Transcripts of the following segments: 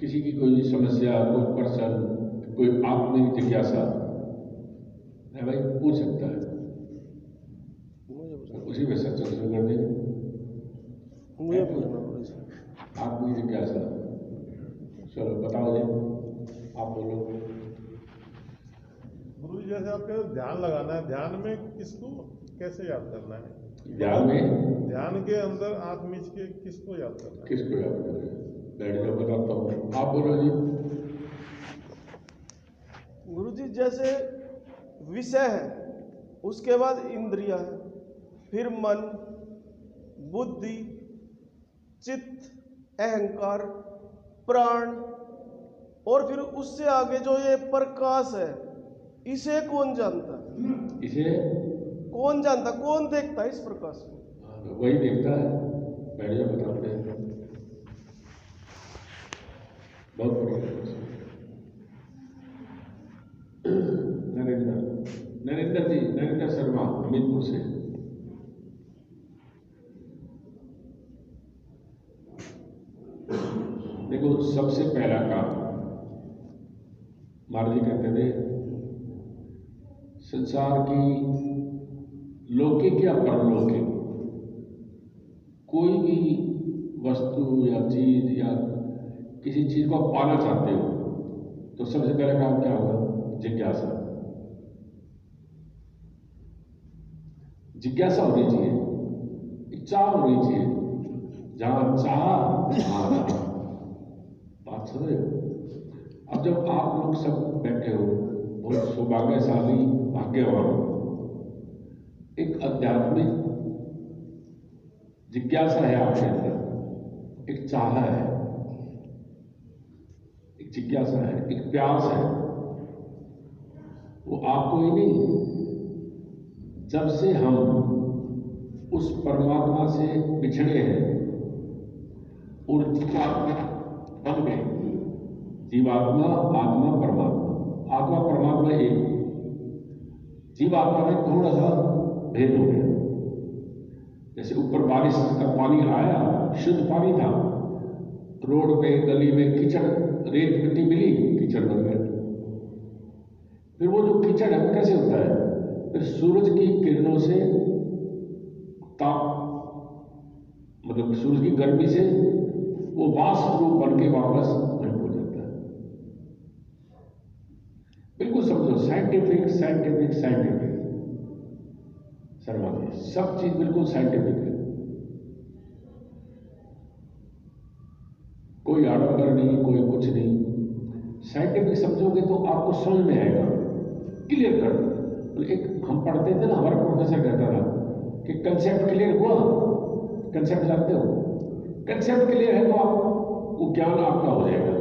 किसी की कोई समस्या, कोई पर्सन, कोई आत्मिक जिज्ञासा है भाई, पूछ सकता है, उसी में सत्संग शुरू कर देंगे। मुझे पूछना गुरुजी। आत्मिक जिज्ञासा, चलो बताओ जी, आप बोलो। गुरुजी जैसे आप कहते ध्यान लगाना है, ध्यान में किसको कैसे याद करना है? ध्यान में, ध्यान के अंदर आत्मीज के किसको याद करना है? किसको याद करें? बैठ जाओ, बताता हूँ, आप बोलो जी। गुरुजी जैसे विषय है, उसके बाद इंद्रिया है, फिर मन, बुद्धि, चित्त, अहंकार, प्राण, और फिर उससे आगे जो ये प्रकाश है, इसे कौन जानता है? इसे कौन जानता, कौन देखता है इस प्रकाश को? वही देखता है। बैठ जाओ, बताते हैं। बहुत बढ़िया। नरेंद्र जी, नरेंद्र शर्मा, हमीरपुर से। देखो, सबसे पहला काम महाराज जी कहते थे, संसार की लौकिक या परलौकिक कोई भी वस्तु या चीज या किसी चीज को आप पाना चाहते हो तो सबसे पहला काम क्या होगा? जिज्ञासा। जिज्ञासा होनी चाहिए, इच्छा होनी चाहिए। जहां चाह वहां चाह। बात समझ रहे हो? अब जब आप लोग सब बैठे हो, बहुत सौभाग्यशाली, भाग्यवान, एक आध्यात्मिक जिज्ञासा है आपके अंदर, एक चाह है, एक जिज्ञासा है, एक प्यास है। वो आपको ही नहीं, जब से हम उस परमात्मा से बिछड़े हैं और जीवात्मा बन गए, जीवात्मा, आत्मा, परमात्मा, आत्मा परमात्मा एक, जीवात्मा में थोड़ा सा भेद हो गया। जैसे ऊपर बारिश का पानी आया, शुद्ध पानी था, रोड पे गली में कीचड़, रेत मिट्टी मिली, कीचड़ बन गया। फिर वो जो कीचड़ है कैसे होता है? फिर सूरज की किरणों से, ताप मतलब सूरज की गर्मी से वो वाष्प रूप बन के वापस वहीं हो जाता है। बिल्कुल समझो, scientific scientific scientific Sharma ji, सब चीज बिल्कुल साइंटिफिक है। कोई आडंबर नहीं, कोई कुछ नहीं। साइंटिफिक समझोगे तो आपको समझ में आएगा, क्लियर कर। एक हम पढ़ते थे ना, हमारा प्रोफेसर कहता था कि कंसेप्ट क्लियर हुआ, कंसेप्ट जानते हो, कंसेप्ट क्लियर है तो आप वो ज्ञान आपका हो जाएगा।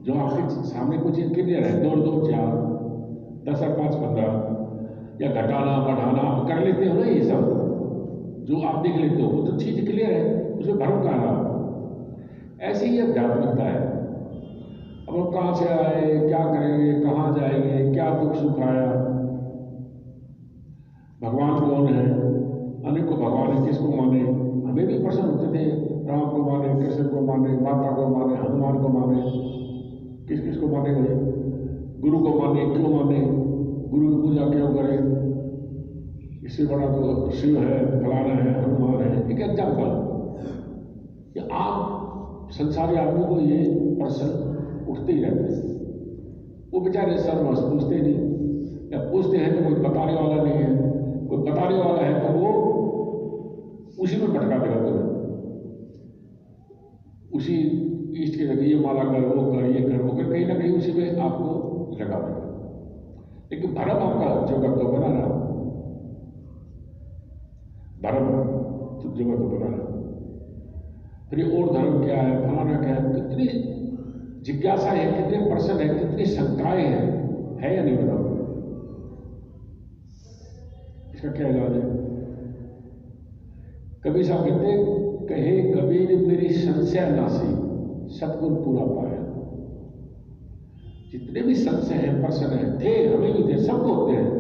जो आपके सामने कुछ चीज क्लियर है, 2 2 4 10 और 5 15 या घटाना बढ़ाना आप कर लेते हो ना, ये सब जो आप देख लेते हो वो तो चीज क्लियर है, उसमें भ्रम कहाँ रहा। ऐसी ही अध्यात्मिकता है। अब हम कहाँ से आए, क्या करेंगे, कहाँ जाएंगे, क्या दुख सुख आया, भगवान कौन है, अनेकों भगवान है, किसको माने। हमें भी प्रश्न होते थे, राम को माने, कृष्ण को माने, माता को माने, हनुमान को माने, किस किस को माने भाई, गुरु को माने, क्यों माने, गुरु की पूजा क्यों करें, इससे बड़ा तो शिव है, फलाना है, हनुमान है। एक एग्जाम्पल कि आप संसारी आदमी को ये प्रश्न उठते ही रहते हैं। वो बेचारे सर्वस्व पूछते नहीं, या पूछते हैं तो कोई बताने वाला नहीं है, कोई बताने वाला है तो वो उसी में भटका देगा तुम्हें, उसी इष्ट के जगह ये माला कर, वो कर, ये कर, वो कर, कहीं ना कहीं उसी में आपको लगा देगा। लेकिन भरम आपका जगह तो बना रहा, धर्म जगह तो बना रहा। फिर और धर्म क्या है, फलाना क्या है, कितनी जिज्ञासा है, कितने प्रश्न है, कितनी शंकाएं हैं, है या नहीं बताओ? इसका क्या इलाज है? कबीर साहब कहते कहे कबीर मेरी संशय नासी, सतगुरु पूरा पाया। जितने भी संशय हैं, प्रश्न हैं, थे, हमें भी थे, सबको होते हैं।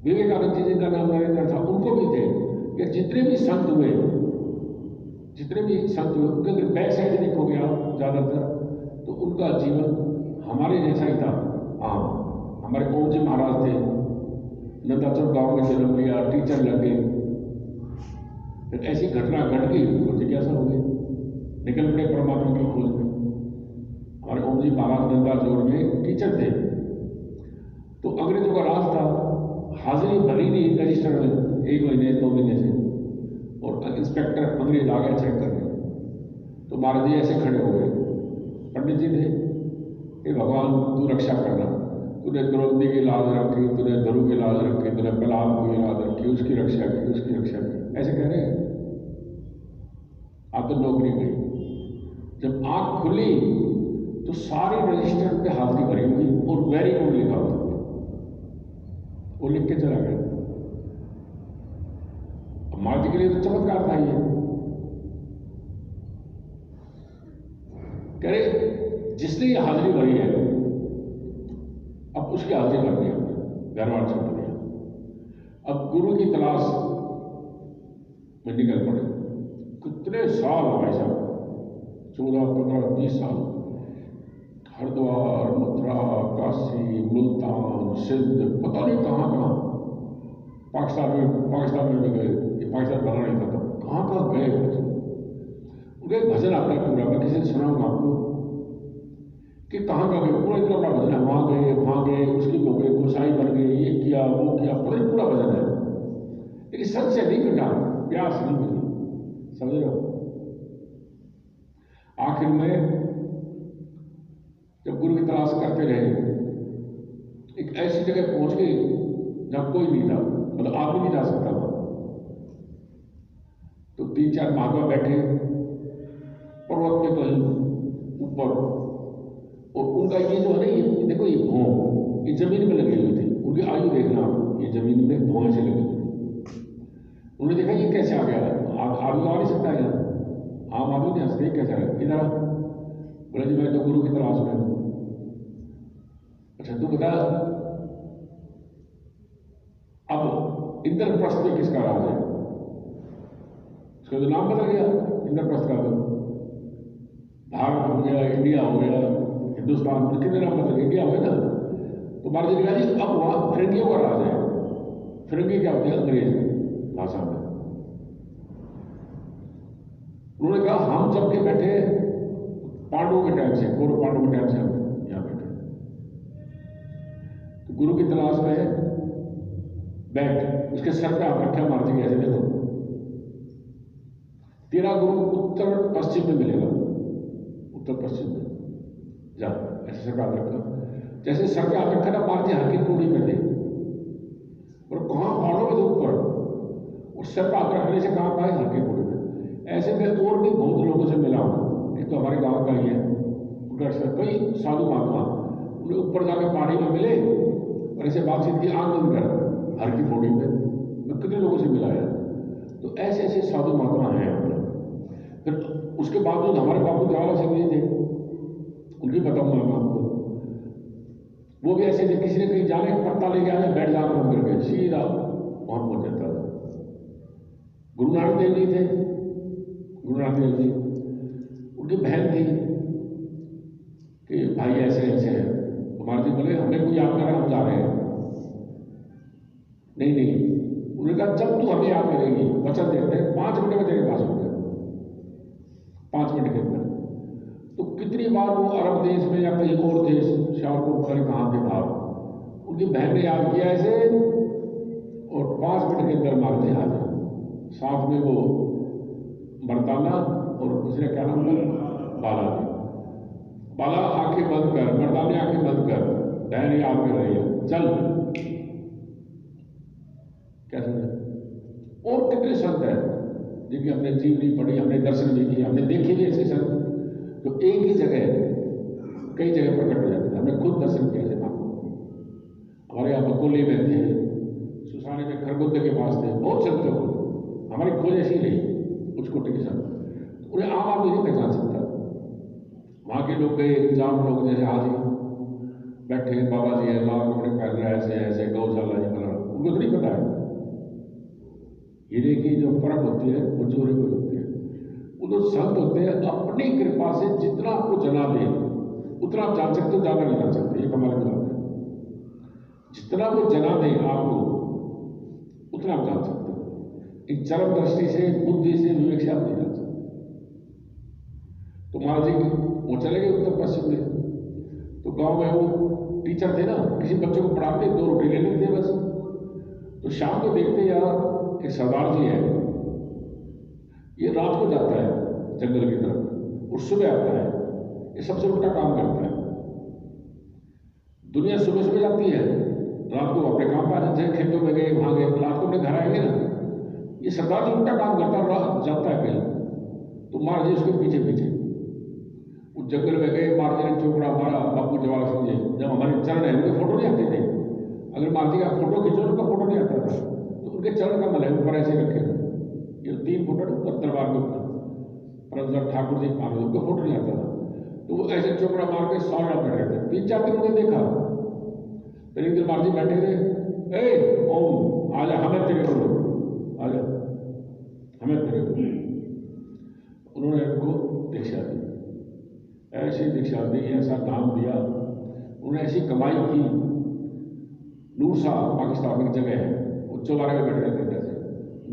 विवेकानंद जी जिनका नाम नरेंद्र था, उनको भी थे। कि जितने भी संत हुए जितने भी संत हुए उनके अगर बैक साइड देखोगे आप ज़्यादातर तो उनका जीवन हमारे जैसा ही था। हाँ, हमारे ओम जी महाराज थे, नंदाचौर गांव में जन्म लिया, टीचर लग गए, फिर ऐसी घटना घट गई तो जिज्ञासा हो गई, निकल पड़े परमात्मा की खोज में। हमारे ओम जी महाराज नंदाचौर में टीचर थे, तो अंग्रेजों का राज था, हाजिरी भरी नहीं रजिस्टर में 1 महीने 2 महीने से, और इंस्पेक्टर अंग्रेज आ गया चेक करने, तो महाराज जी ऐसे खड़े हो गए, पंडित जी थे, हे भगवान तू रक्षा करना, तूने द्रौपदी की लाज रखी, तूने धरु की लाज रखी, तूने प्रहलाद की लाज रखी, उसकी रक्षा की, उसकी रक्षा की, ऐसे कह रहे हैं। आप तो नौकरी गई, जब आंख खुली तो सारे रजिस्टर पे हाजिरी भरी हुई और वेरी गुड लिखा हुआ, वो लिख के चला गया। महाराज जी के लिए तो चमत्कार था ये। कह रहे जिसने ये हाजिरी भरी है अब उसकी हाजिरी भरनी है, घरवार छोड़ दिया, अब गुरु की तलाश में निकल पड़े। कितने साल भाई साहब, 14, 15, 20 साल, हरिद्वार, मथुरा, काशी, मुल्तान, सिंध, पता नहीं कहाँ कहाँ, पाकिस्तान में भी गए, ये पाकिस्तान बना नहीं था तब, कहाँ कहाँ गए। उनका एक भजन आता है पूरा, मैं किसी से सुनाऊंगा आपको कि कहाँ कहाँ गए, पूरा इतना बड़ा भजन है, वहाँ गए, उसकी हो गए, गोसाई बन गए, ये किया वो किया, पूरा भजन है, लेकिन सच से नहीं मिटा, प्यास नहीं मिली, समझ रहे हो। आखिर में जब गुरु की तलाश करते रहे, एक ऐसी जगह पहुंच गए जहां कोई नहीं था, मतलब आप भी नहीं जा सकता था, तो 3-4 महात्मा बैठे पर्वत में कहीं ऊपर, और उनका ये जो है ना, ये देखो ये भौं, ये जमीन में लगे हुए थे, उनकी आयु देखना, ये जमीन में भौं से लगी हुई थी। उन्होंने देखा ये कैसे आ गया, आदमी आ नहीं सकता है, आम आदमी नहीं आ सकता, कैसे आया इधर? बोला जी मैं तो गुरु की तलाश में हूं। अच्छा तू बता, अब इंद्रप्रस्थ में किसका राज है? उसका तो नाम बदल गया, इंद्रप्रस्थ का तो भारत हो गया, इंडिया हो गया, हिंदुस्तान में कितने नाम बदल, इंडिया हो गया ना। तो महाराज जी ने कहा जी अब वहां फिरंगियों का राज है। फिरंगी क्या होते हैं? अंग्रेज भाषा में। उन्होंने कहा हम जब के बैठे पांडवों के टाइम से, कौरव पांडवों के टाइम से हम यहां बैठे, तो गुरु की तलाश में बैठ, उसके सर पे आप रखे महाराज जी ऐसे देखो, तेरा गुरु उत्तर पश्चिम में मिलेगा, उत्तर पश्चिम में जा, ऐसे सर पे हाथ रखा, जैसे सर पे हाथ रखा ना, महाराज जी हल्की कोड़ी में थे, और कहाँ पहाड़ों में थे ऊपर, उस सर पे हाथ रखने से कहाँ पाए? हल्की कोड़ी में। ऐसे मैं और भी बहुत लोगों से मिला हूं, एक तो हमारे गांव का ही है, उनका कई साधु महात्मा, उन्हें ऊपर जाकर पहाड़ी में मिले और ऐसे बातचीत की, आंख बंद कर हर की बॉडी पे, मैं कितने लोगों से मिला है। तो ऐसे ऐसे साधु महात्मा हैं। फिर उसके बावजूद हमारे बापू दयाला सिंह जी थे, उनकी बताऊंगा मैं आपको, वो भी ऐसे थे, किसी ने कहीं जाने पत्ता लेके आया, बैठ जाकर बंद करके सीधा वहां पहुंच जाता था। गुरु नानक देव जी थे, गुरु नानक देव जी, उनकी बहन थी कि भाई ऐसे ऐसे है, हमारे जी बोले हमें कोई याद करा, हम जा रहे हैं। नहीं, उन्होंने कहा जब तू हमें याद करेगी, वचन देते हैं 5 मिनट में तेरे पास होगा, 5 मिनट के अंदर। तो कितनी बार वो अरब देश में या कहीं और देश, शाहपुर पर कहाँ थे बाहर, उनकी बहन ने याद किया ऐसे, और 5 मिनट के अंदर मारते हाथ, साथ में वो मर्दाना और दूसरे क्या नाम है, बाला। बाला आंखें बंद कर, मर्दाने आंखें बंद कर, बहन याद कर रही है, चल। क्या समझे? और कितने संत हैं जिनकी हमने जीवनी पढ़ी, हमने दर्शन भी किया, हमने देखे भी ऐसे संत तो एक ही जगह कई जगह प्रकट हो जाते थे, हमने खुद दर्शन किया। ऐसे हमारे यहाँ बकोली में थे, सुसाने में खरगोदे के पास थे, बहुत संत थे, हमारी खोज ऐसी रही उस कोटि के साथ, उन्हें आम आदमी नहीं पहचान सकता। वहाँ के लोग गए, जाम लोग जैसे आज बैठे, बाबा जी है, लाल कपड़े पहन रहे, ऐसे ऐसे गौशाला जी बना, उनको तो नहीं पता है हीरे की जो परख होती है वो चोरी को होती है। वो जो संत होते हैं अपनी कृपा से जितना आपको जना दे उतना आप जान सकते हो, ज्यादा नहीं जान सकते। ये कमाल की बात है। जितना वो जना दे आपको उतना आप जान सकते हो। एक चरम दृष्टि से, बुद्धि से, विवेक से आप नहीं जान सकते। तो महाराज जी वो चले गए उत्तर पश्चिम में। तो गांव में वो टीचर थे ना, किसी बच्चे को पढ़ाते 2 रोटी ले लेते बस। तो शाम को देखते यार एक सरदार जी है, ये रात को जाता है जंगल की तरफ और सुबह आता है। ये सबसे उल्टा काम करता है। दुनिया सुबह सुबह जाती है, रात को अपने काम पर आ जाते हैं, खेतों में गए, वहां गए, रात को अपने घर आएंगे ना। ये सरदार जी उल्टा काम करता है, रात जाता है कहीं। तो महाराज जी उसके पीछे पीछे उस जंगल में गए। महाराज जी ने चोपड़ा मारा, बापू जवाहर सिंह जी जब हमारे चरण है, उनके फोटो नहीं आते थे। अगर महाराज जी का फोटो खींचो, उनका फोटो नहीं आता था, तो उनके चरण का मल है ऊपर ऐसे रखे। ये 3 फोटो ऊपर दरबार के ऊपर परमदर ठाकुर जी पाल, उनका फोटो नहीं आता था। तो वो ऐसे चोपड़ा मार के 100 जन बैठे थे। 3-4 दिन उन्हें देखा। फिर एक दिन महाराज जी बैठे थे, ए ओम आजा, हमें तेरे को आजा, हमें तेरे को। उन्होंने उनको दीक्षा दी, ऐसी दीक्षा दी, ऐसा नाम दिया। उन्होंने ऐसी कमाई की। नूरसा पाकिस्तान में जगह है, वो चौबारे में बैठे रहते थे,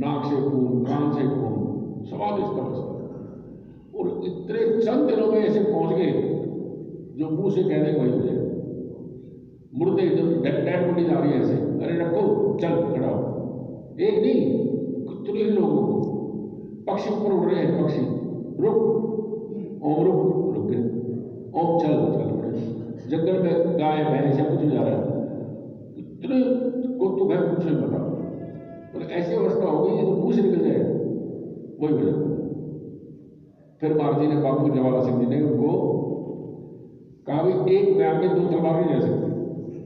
नाक से खून, कान से खून, स्वादिष्ट अवस्था। और इतने चंद दिनों में ऐसे पहुंच गए जो मुंह से कह दें वही हो जाए। मुर्दे जब डेड बॉडी जा रही है ऐसे, अरे रखो, चल खड़ा हो। एक नहीं, कितने लोगों को। पक्षी ऊपर उड़ रहे हैं, पक्षी रुक, ओम रुक गए, ओम चल पड़े। जंगल में गाय भैंस या कुछ भी जा रहा है, इतने को तो मैं कुछ नहीं पता। और ऐसी अवस्था हो गई तो मुंह से निकल जाए वही हो जाता। फिर महाराज जी ने, बापू जवाहर सिंह जी ने उनको कहा भी एक म्यान में 2 तलवार नहीं ले सकते,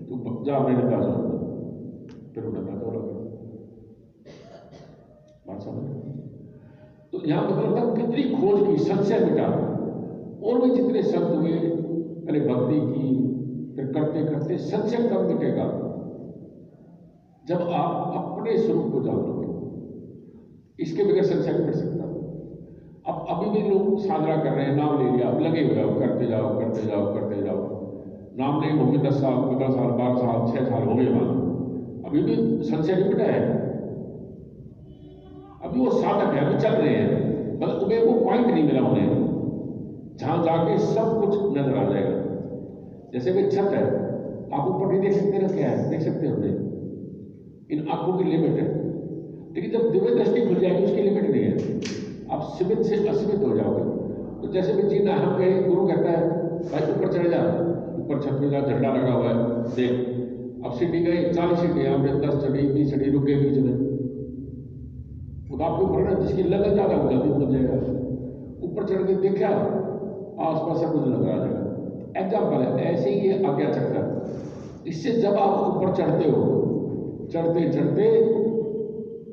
तो जा अपने डंडा छोड़। फिर वो डंडा छोड़ा बात समझ। तो यहां मतलब तक कितनी खोज की, संशय मिटा। और भी जितने संत हुए, पहले भक्ति की, फिर करते करते संशय कब मिटेगा? जब आप अपने स्वरूप को जान लोगे। इसके बगैर संशय नहीं मिट सकता। अब अभी भी लोग साधना कर रहे हैं, नाम ले लिया, अब लगे हुए हो, करते जाओ करते जाओ करते जाओ। नाम नहीं होंगे 10 साल, 15 साल, 12 साल, 6 साल हो गए वहां, अभी भी संशय नहीं मिटा है। अभी वो साधक है, अभी चल रहे हैं, मतलब उन्हें वो पॉइंट नहीं मिला उन्हें जहां जाके सब कुछ नजर आ जाएगा। जैसे वे छत है, आप ऊपर नहीं देख सकते ना, क्या है देख सकते हो नहीं, इन आंखों की लिमिट है। लेकिन जब दिव्य दृष्टि खुल जाएगी उसकी लिमिट नहीं है, आप सीमित से असीमित हो जाओगे। तो जैसे भी जीना, हम कहे, गुरु कहता है भाई ऊपर चढ़ जा, ऊपर छत में जा, झंडा लगा हुआ है, देख। अब सीढ़ी गई 40 सीढ़ी, हमने 10 चढ़ी, 20 चढ़ी, रुक गए बीच में। वो तो आपके ऊपर ना, जिसकी लगन ज्यादा हो जाती पहुंच जाएगा। ऊपर चढ़ के देखा, आसपास सब कुछ नजर आ जाएगा। एग्जाम्पल है, ऐसे ही ये आज्ञा चक्कर। इससे जब आप ऊपर चढ़ते हो, चढ़ते चढ़ते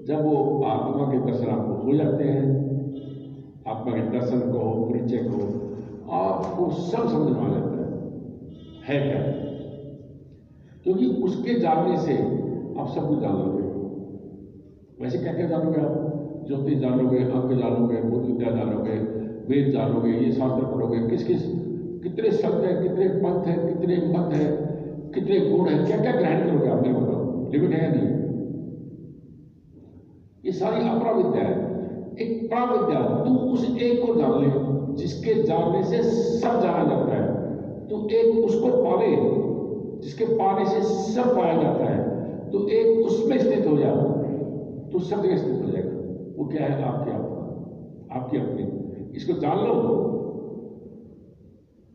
जब वो आत्मा के दर्शन आपको हो जाते हैं, आत्मा के दर्शन को, परिचय को, आपको सब समझ में आ जाता है क्या। क्योंकि उसके जानने से आप सब कुछ जान लोगे। वैसे क्या क्या जानोगे आप? ज्योतिष जानोगे, अंक जानोगे, बुद्ध विद्या जानोगे, वेद जानोगे, ये शास्त्र पढ़ोगे, किस किस कितने शब्द है, कितने पंथ है, कितने मत है, कितने गुण है, क्या क्या ग्रहण करोगे आप? मेरे बताओ, लिमिट है या नहीं? ये सारी अपरा विद्या है। एक प्राविद्या, तू उस एक को जान ले जिसके जानने से सब जाना जाता है। तू एक उसको पाले जिसके पाने से सब पाया जाता है। तो एक उसमें स्थित हो जा, तो सब जगह स्थित हो जाएगा। वो क्या है? आपकी आत्मा, आपकी अपनी। इसको जान लो।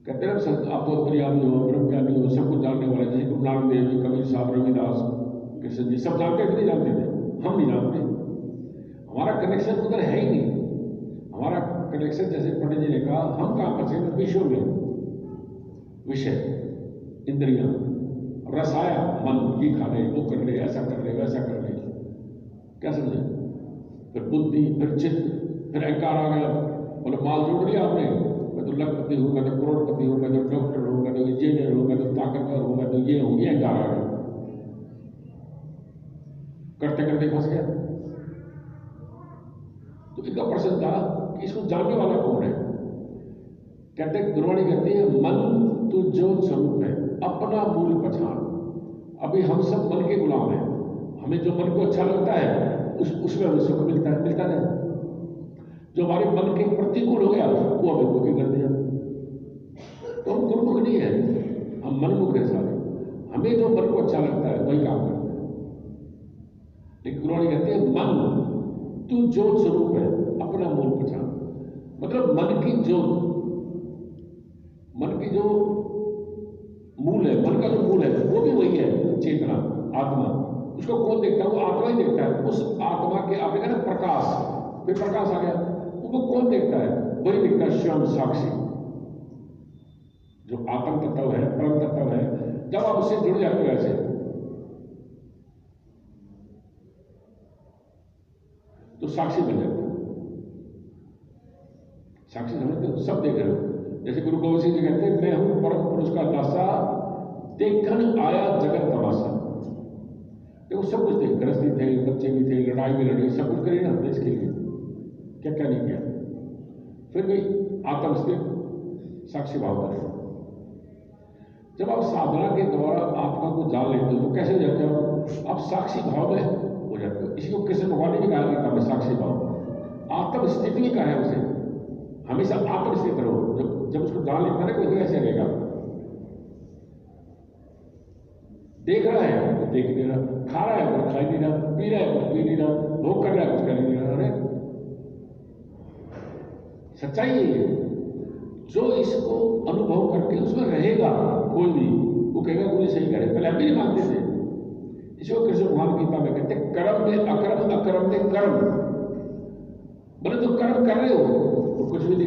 कहते हैं संत, आप तो अंतर्यामी हो, ब्रह्मज्ञानी हो, सब कुछ जानने वाले। जैसे गुरु नानक देव जी, कबीर साहब, रविदास, कृष्ण जी, सब जानते थे नहीं जानते थे? हम नहीं जानते। हमारा कनेक्शन उधर है ही नहीं। हमारा कनेक्शन, जैसे पंडित जी ने कहा, हम कहाँ फंसे? विषयों में, विषय, इंद्रियां, रसाया, मन, ये खा ले, वो कर ले, ऐसा कर ले, वैसा कर ले। क्या समझे? फिर बुद्धि, फिर चित्त, फिर अहंकार आ गया। बोले माल जोड़ लिया आपने, मैं तो लखपति हूं, मैं तो करोड़पति हूं, मैं तो डॉक्टर हूं, मैं तो इंजीनियर हूं, मैं तो ताकतवर हूं, मैं तो ये हूं, ये अहंकार आ गया। करते करते फंस गया। तो इनका प्रश्न था, कि इसको जानने वाला कौन है? कहते गुरुवाणी कहती है मन तू जो स्वरूप है अपना मूल पहचान। अभी हम सब मन के गुलाम हैं, हमें जो मन को अच्छा लगता है उसमें हमें सुख मिलता नहीं। जो हमारे मन के प्रतिकूल हो गया वो हमें दुखी कर दिया। तो हम गुरुमुख नहीं है, हम मनमुख है सारे। हमें जो मन को अच्छा लगता है वही काम करते हैं। लेकिन गुरुवाणी कहते हैं मन तू ज्योत स्वरूप है अपना मूल पहचान। मतलब मन की ज्योत, मन की जो मूल है, मन का जो मूल है वो भी वही है, चेतना, आत्मा। उसको कौन देखता है? वो आत्मा ही देखता है। उस आत्मा के आपने कहा ना प्रकाश, फिर प्रकाश आ गया, वो कौन देखता है? वही दिखता है स्वयं साक्षी, जो आत्म तत्व है, परम तत्व है। जब आप उससे जुड़ जाते हो ऐसे, तो साक्षी बन जाते हो। साक्षी समझते हो, सब देख रहे हो। जैसे गुरु गोविंद सिंह जी कहते हैं, मैं हूं परम पुरुष का दासा, देखन आया जगत तमाशा। देखो सब कुछ थे, गृहस्थी थे, बच्चे भी थे, लड़ाई भी लड़ी, सब कुछ करी ना देश के लिए, क्या क्या नहीं किया। फिर भी आत्मस्थित साक्षी भाव करें। जब आप साधना के द्वारा आत्मा को जान लेते हो तो कैसे हो जाते हो? आप साक्षी भाव में हो जाते हो। इसी को कृष्ण भगवान ने भी कहा गीता में, साक्षी भाव। आत्मस्थिति भी कहा है उसे, हमेशा आत्मस्थित रहो। जब उसको जान लेता है ना, कोई कैसे रहेगा? देख रहा है तो देख नहीं रहा, खा रहा है कुछ खा नहीं रहा, पी रहा है कुछ पी नहीं रहा, भोग कर रहा है कुछ कर नहीं रहा। अरे सच्चाई है ये। जो इसको अनुभव करके उसमें रहेगा कोई भी, वो कहेगा कोई सही करे। पहले हम भी नहीं मानते थे। इसको कृष्ण भगवान गीता में कहते कर्म में अकर्म, अकर्म में कर्म। बोले तो कर्म कर रहे हो तो कुछ भी नहीं